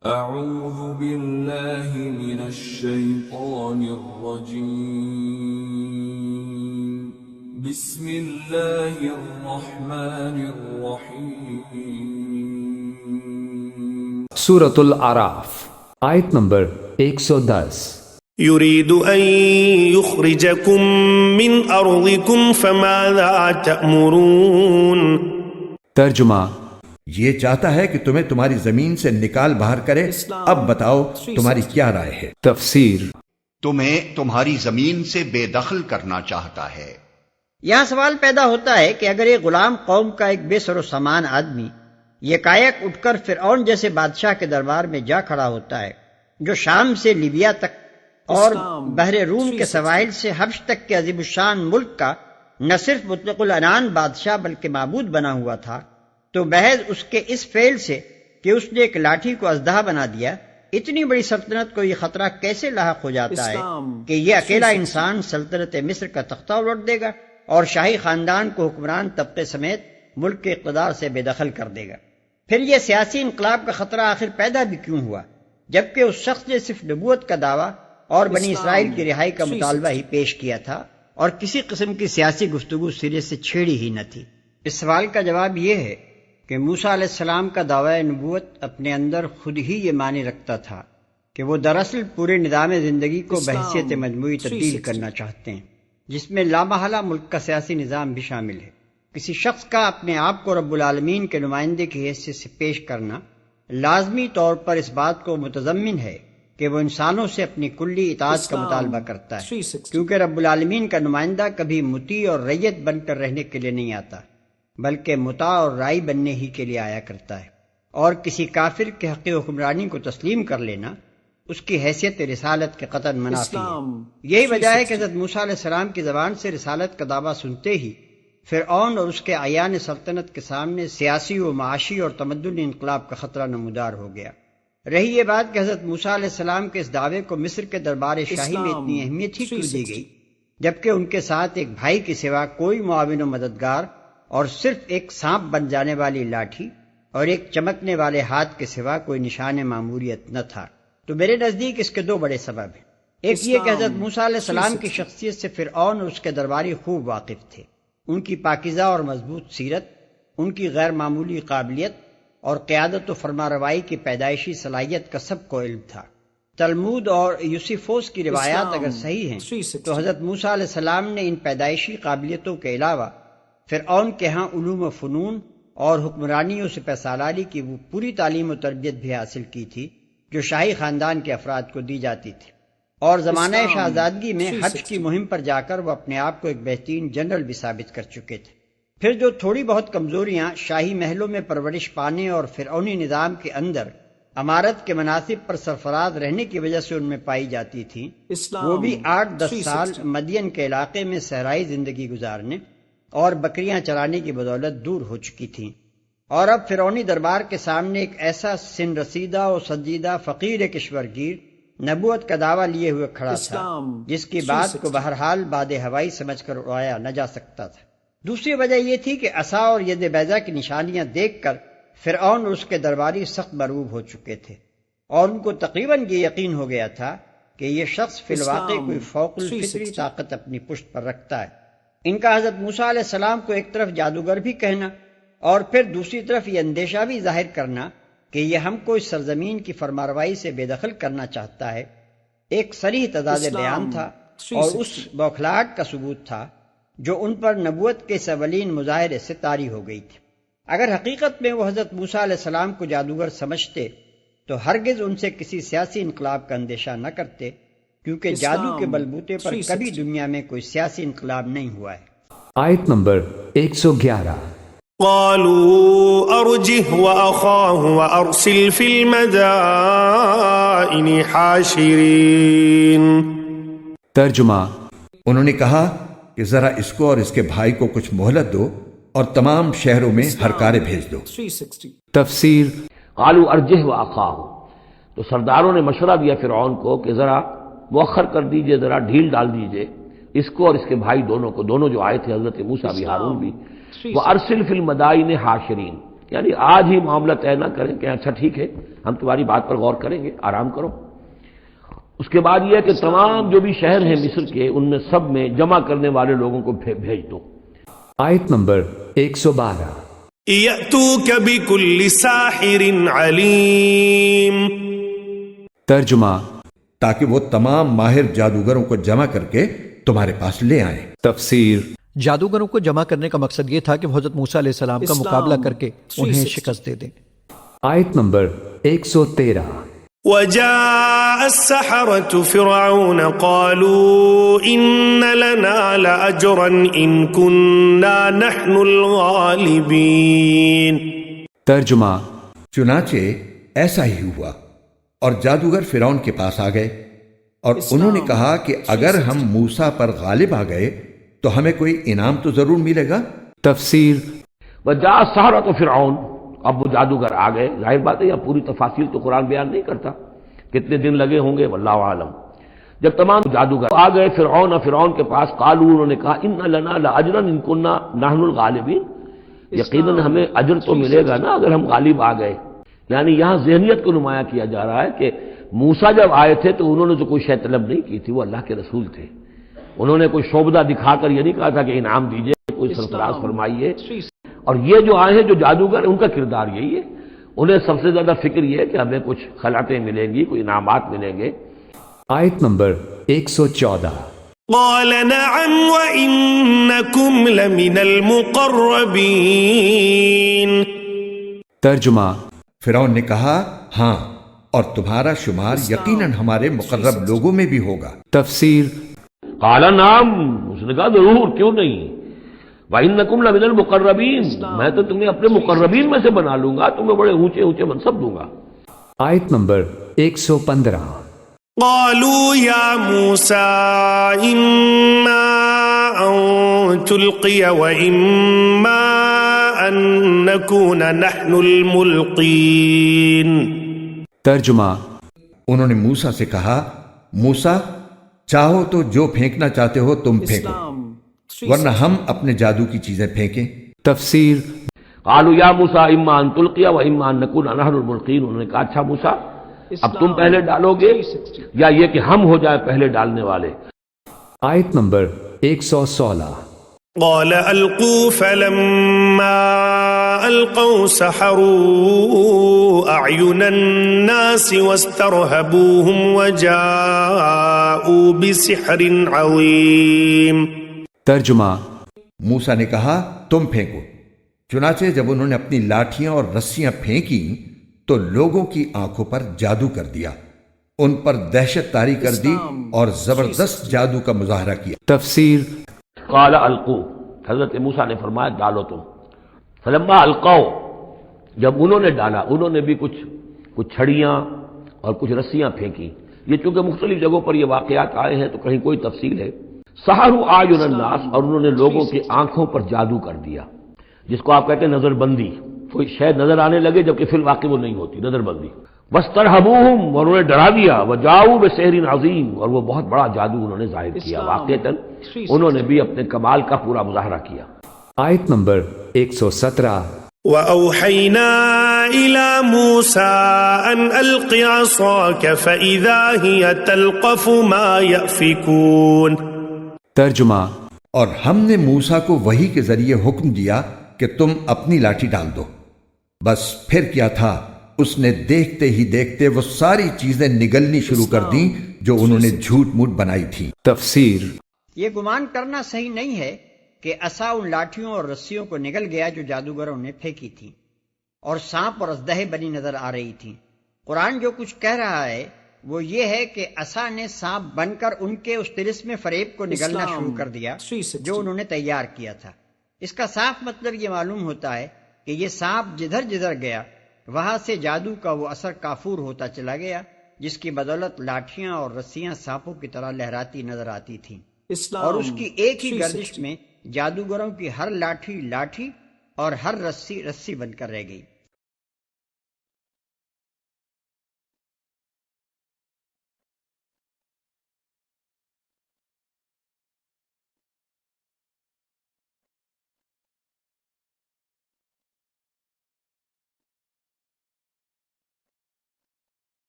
أعوذ بالله من الشيطان الرجيم بسم الله الرحمن الرحيم سورة الاعراف آیت نمبر 110 يريد أن يخرجكم من أرضكم فماذا تأمرون؟ ترجمہ، یہ چاہتا ہے کہ تمہیں تمہاری زمین سے نکال باہر کرے، اب بتاؤ تمہاری کیا رائے ہے؟ تفسیر۔ تمہیں تمہاری زمین سے بے دخل کرنا چاہتا ہے۔ یہاں سوال پیدا ہوتا ہے کہ اگر ایک غلام قوم کا ایک بے سر و سامان آدمی یکایک اٹھ کر فرعون جیسے بادشاہ کے دربار میں جا کھڑا ہوتا ہے، جو شام سے لیبیا تک اور بحر روم کے سواحل سے حبش تک کے عظیم الشان ملک کا نہ صرف مطلق العنان بادشاہ بلکہ معبود بنا ہوا تھا، تو محض اس کے اس فعل سے کہ اس نے ایک لاٹھی کو اژدہا بنا دیا، اتنی بڑی سلطنت کو یہ خطرہ کیسے لاحق ہو جاتا ہے کہ یہ اکیلا انسان سلطنت مصر کا تختہ الٹ دے گا اور شاہی خاندان کو حکمران طبقے سمیت ملک کے اقتدار سے بے دخل کر دے گا؟ پھر یہ سیاسی انقلاب کا خطرہ آخر پیدا بھی کیوں ہوا، جبکہ اس شخص نے صرف نبوت کا دعویٰ اور بنی اسرائیل کی رہائی کا مطالبہ ہی پیش کیا تھا اور کسی قسم کی سیاسی گفتگو سرے سے چھیڑی ہی نہ تھی؟ اس سوال کا جواب یہ ہے کہ موسیٰ علیہ السلام کا دعویٰ نبوت اپنے اندر خود ہی یہ معنی رکھتا تھا کہ وہ دراصل پورے نظام زندگی کو بحیثیت مجموعی تبدیل کرنا چاہتے ہیں، جس میں لامحالہ ملک کا سیاسی نظام بھی شامل ہے۔ کسی شخص کا اپنے آپ کو رب العالمین کے نمائندے کی حیثیت سے پیش کرنا لازمی طور پر اس بات کو متضمن ہے کہ وہ انسانوں سے اپنی کلی اطاعت کا مطالبہ کرتا ہے، کیونکہ رب العالمین کا نمائندہ کبھی مطیع اور ریت بن کر رہنے کے لیے نہیں آتا بلکہ مطاع اور رائی بننے ہی کے لیے آیا کرتا ہے، اور کسی کافر کے حق حکمرانی کو تسلیم کر لینا اس کی حیثیت رسالت کے قطعاً منافی ہے۔ یہی وجہ ہے کہ حضرت موسیٰ علیہ السلام کی زبان سے رسالت کا دعویٰ سنتے ہی فرعون اور اس کے اعیان سلطنت کے سامنے سیاسی و معاشی اور تمدنی انقلاب کا خطرہ نمودار ہو گیا۔ رہی یہ بات کہ حضرت موسیٰ علیہ السلام کے اس دعوے کو مصر کے دربار شاہی میں اتنی اہمیت ہی کیوں دی گئی، جبکہ ان کے ساتھ ایک بھائی کے سوا کوئی معاون و مددگار اور صرف ایک سانپ بن جانے والی لاٹھی اور ایک چمکنے والے ہاتھ کے سوا کوئی نشان معموریت نہ تھا؟ تو میرے نزدیک اس کے دو بڑے سبب ہیں۔ ایک یہ کہ حضرت موسیٰ علیہ السلام کی شخصیت سے فرعون اور اس کے درباری خوب واقف تھے، ان کی پاکیزہ اور مضبوط سیرت، ان کی غیر معمولی قابلیت اور قیادت و فرمانروائی کی پیدائشی صلاحیت کا سب کو علم تھا۔ تلمود اور یوسیفوس کی روایات اگر صحیح ہیں تو حضرت موسیٰ علیہ السلام نے ان پیدائشی قابلیتوں کے علاوہ فرعون کے ہاں علوم و فنون اور حکمرانی و سپہ سالاری کی وہ پوری تعلیم و تربیت بھی حاصل کی تھی جو شاہی خاندان کے افراد کو دی جاتی تھی، اور زمانہ شہزادگی میں حج کی مہم پر جا کر وہ اپنے آپ کو ایک بہترین جنرل بھی ثابت کر چکے تھے۔ پھر جو تھوڑی بہت کمزوریاں شاہی محلوں میں پرورش پانے اور فرعونی نظام کے اندر امارت کے مناصب پر سرفراز رہنے کی وجہ سے ان میں پائی جاتی تھیں، وہ بھی 8-10 سال مدین کے علاقے میں صحرائی زندگی گزارنے اور بکریاں چرانے کی بدولت دور ہو چکی تھیں، اور اب فرعونی دربار کے سامنے ایک ایسا سن رسیدہ و سنجیدہ فقیر کشورگیر نبوت کا دعویٰ لیے ہوئے کھڑا تھا جس کی بات کو بہرحال باد ہوائی سمجھ کر اڑایا نہ جا سکتا تھا۔ دوسری وجہ یہ تھی کہ عصا اور ید بیضا کی نشانیاں دیکھ کر فرعون اور اس کے درباری سخت مرعوب ہو چکے تھے، اور ان کو تقریباً یہ یقین ہو گیا تھا کہ یہ شخص فی الواقع کوئی فوق الفطری طاقت اپنی پشت پر رکھتا ہے۔ ان کا حضرت موسیٰ علیہ السلام کو ایک طرف جادوگر بھی کہنا اور پھر دوسری طرف یہ اندیشہ بھی ظاہر کرنا کہ یہ ہم کو اس سرزمین کی فرمانروائی سے بے دخل کرنا چاہتا ہے، ایک صریح تضاد بیان تھا اور اس بوکھلاہٹ کا ثبوت تھا جو ان پر نبوت کے اولین مظاہرے سے طاری ہو گئی تھی۔ اگر حقیقت میں وہ حضرت موسیٰ علیہ السلام کو جادوگر سمجھتے تو ہرگز ان سے کسی سیاسی انقلاب کا اندیشہ نہ کرتے، کیونکہ جادو کے بلبوتے پر کبھی دنیا میں کوئی سیاسی انقلاب نہیں ہوا ہے۔ آیت نمبر 111 قالوا ارجه واخاه وارسل في المدائن حاشرين۔ ترجمہ، انہوں نے کہا کہ ذرا اس کو اور اس کے بھائی کو کچھ مہلت دو اور تمام شہروں میں ہرکارے بھیج دو۔ تفسیر۔ قالوا ارجه واخاه، تو سرداروں نے مشورہ دیا فرعون کو کہ ذرا مؤخر کر دیجئے، ذرا ڈھیل ڈال دیجئے اس کو اور اس کے بھائی دونوں کو، دونوں جو آئے تھے حضرت موسیٰ بھی ہارون بھی، وارسل فی المدائن حاشرین، یعنی آج ہی معاملہ طے نہ کریں کہ اچھا ٹھیک ہے ہم تمہاری بات پر غور کریں گے، آرام کرو۔ اس کے بعد یہ ہے کہ تمام جو بھی شہر ہیں مصر کے ان میں سب میں جمع کرنے والے لوگوں کو بھیج دو۔ آیت نمبر 112۔ يأتوك بكل ساحر عليم۔ ترجمہ، تاکہ وہ تمام ماہر جادوگروں کو جمع کر کے تمہارے پاس لے آئیں۔ تفسیر۔ جادوگروں کو جمع کرنے کا مقصد یہ تھا کہ وہ حضرت موسیٰ علیہ السلام کا مقابلہ کر کے انہیں شکست دے دیں۔ آیت نمبر 113۔ وجاء السحرة فرعون قالوا إن لنا لأجرا إن كنا نحن الغالبين۔ ترجمہ، چنانچہ ایسا ہی ہوا، اور جادوگر فرعون کے پاس آ گئے اور انہوں نے کہا کہ اگر ہم موسیٰ پر غالب آ گئے تو ہمیں کوئی انعام تو ضرور ملے گا۔ تفسیر۔ وجاء السحرة فرعون، اب وہ جادوگر آ گئے، ظاہر بات ہے یہ پوری تفاصیل تو قرآن بیان نہیں کرتا، کتنے دن لگے ہوں گے واللہ عالم۔ جب تمام جادوگر آ گئے فرعون کے پاس، قالوا، انہوں نے کہا ان لنا لاجرا ان كنا نحن الغالبین، یقیناً ہمیں اجر تو ملے گا نا اگر ہم غالب آ گئے۔ یعنی یہاں ذہنیت کو نمایاں کیا جا رہا ہے کہ موسیٰ جب آئے تھے تو انہوں نے تو کوئی شے طلب نہیں کی تھی، وہ اللہ کے رسول تھے، انہوں نے کوئی شعبدہ دکھا کر یہ نہیں کہا تھا کہ انعام دیجئے، کوئی سرفراز فرمائیے۔ اور یہ جو آئے ہیں جو جادوگر ان کا کردار یہی ہے، انہیں سب سے زیادہ فکر یہ ہے کہ ہمیں کچھ خلعتیں ملیں گی، کوئی انعامات ملیں گے۔ آیت نمبر 114۔ قال نعم وإنكم لمن المقربين۔ ترجمہ، فرعون نے کہا ہاں، اور تمہارا شمار یقیناً ہمارے مقرب لوگوں میں بھی ہوگا۔ تفسیر۔ قال نعم، اس نے کہا ضرور، کیوں نہیں، وَإِنَّكُمْ لَمِنَ الْمُقَرَّبِينَ، میں تو تمہیں اپنے مقربین میں سے بنا لوں گا، تمہیں بڑے اونچے اونچے منصب دوں گا۔ آیت نمبر 115۔ قالوا يا موسى إما أن تلقي وإما أن نكون نحن الملقين۔ ترجمہ، انہوں نے موسیٰ سے کہا موسیٰ، چاہو تو جو پھینکنا چاہتے ہو تم پھینکو، ورنہ ہم اپنے جادو کی چیزیں پھینکیں۔ تفسیر۔ قالوا یا موسیٰ اما ان تلقی و اما ان نکون نحن الملقین، انہوں نے کہا اچھا موسیٰ اب تم پہلے ڈالو گے یا یہ کہ ہم ہو جائے پہلے ڈالنے والے۔ آیت نمبر 116۔ قال ألقوا فلما ألقوا سحروا أعين الناس واسترهبوهم وجاءوا بسحر عظيم۔ ترجمہ، موسیٰ نے کہا تم پھینکو، چنانچہ جب انہوں نے اپنی لاٹھیاں اور رسیاں پھینکی تو لوگوں کی آنکھوں پر جادو کر دیا، ان پر دہشت طاری کر دی اور زبردست جادو کا مظاہرہ کیا۔ تفسیر۔ قال القوا، حضرت موسیٰ نے فرمایا ڈالو تم۔ فلما القوا، جب انہوں نے ڈالا، انہوں نے بھی کچھ چھڑیاں اور کچھ رسیاں پھینکی۔ یہ چونکہ مختلف جگہوں پر یہ واقعات آئے ہیں تو کہیں کوئی تفصیل ہے۔ سحروا اعین الناس، اور انہوں نے لوگوں کی آنکھوں پر جادو کر دیا، جس کو آپ کہتے ہیں نظر بندی، کوئی شے نظر آنے لگے جبکہ فی الواقع وہ نہیں ہوتی، نظر بندی۔ واسترہبوہم، اور انہوں نے ڈرا دیا، وجاؤ بسحر عظیم، اور وہ بہت بڑا جادو انہوں نے ظاہر کیا، واقعتاً انہوں نے بھی اپنے کمال کا پورا مظاہرہ کیا۔ آیت نمبر 117۔ وأوحينا إلى موسى أن ألق عصاك فإذا هي تلقف ما يأفكون۔ ترجمہ، اور ہم نے موسیٰ کو وحی کے ذریعے حکم دیا کہ تم اپنی لاٹھی ڈال دو، بس پھر کیا تھا، اس نے دیکھتے ہی دیکھتے وہ ساری چیزیں نگلنی شروع کر دیں جو انہوں نے جھوٹ موٹ بنائی تھی۔ تفسیر۔ یہ گمان کرنا صحیح نہیں ہے کہ عصا ان لاٹھیوں اور رسیوں کو نگل گیا جو جادوگروں نے پھینکی تھی، اور سانپ اور اژدہے بنی نظر آ رہی تھی۔ قرآن جو کچھ کہہ رہا ہے وہ یہ ہے کہ عصا نے سانپ بن کر ان کے اس طلسم فریب کو نگلنا شروع کر دیا جو انہوں نے تیار کیا تھا۔ اس کا صاف مطلب یہ معلوم ہوتا ہے کہ یہ سانپ جدھر جدھر گیا وہاں سے جادو کا وہ اثر کافور ہوتا چلا گیا، جس کی بدولت لاٹھیاں اور رسیاں سانپوں کی طرح لہراتی نظر آتی تھیں، اور اس کی ایک ہی گردش میں جادوگروں کی ہر لاٹھی لاٹھی اور ہر رسی رسی بن کر رہ گئی۔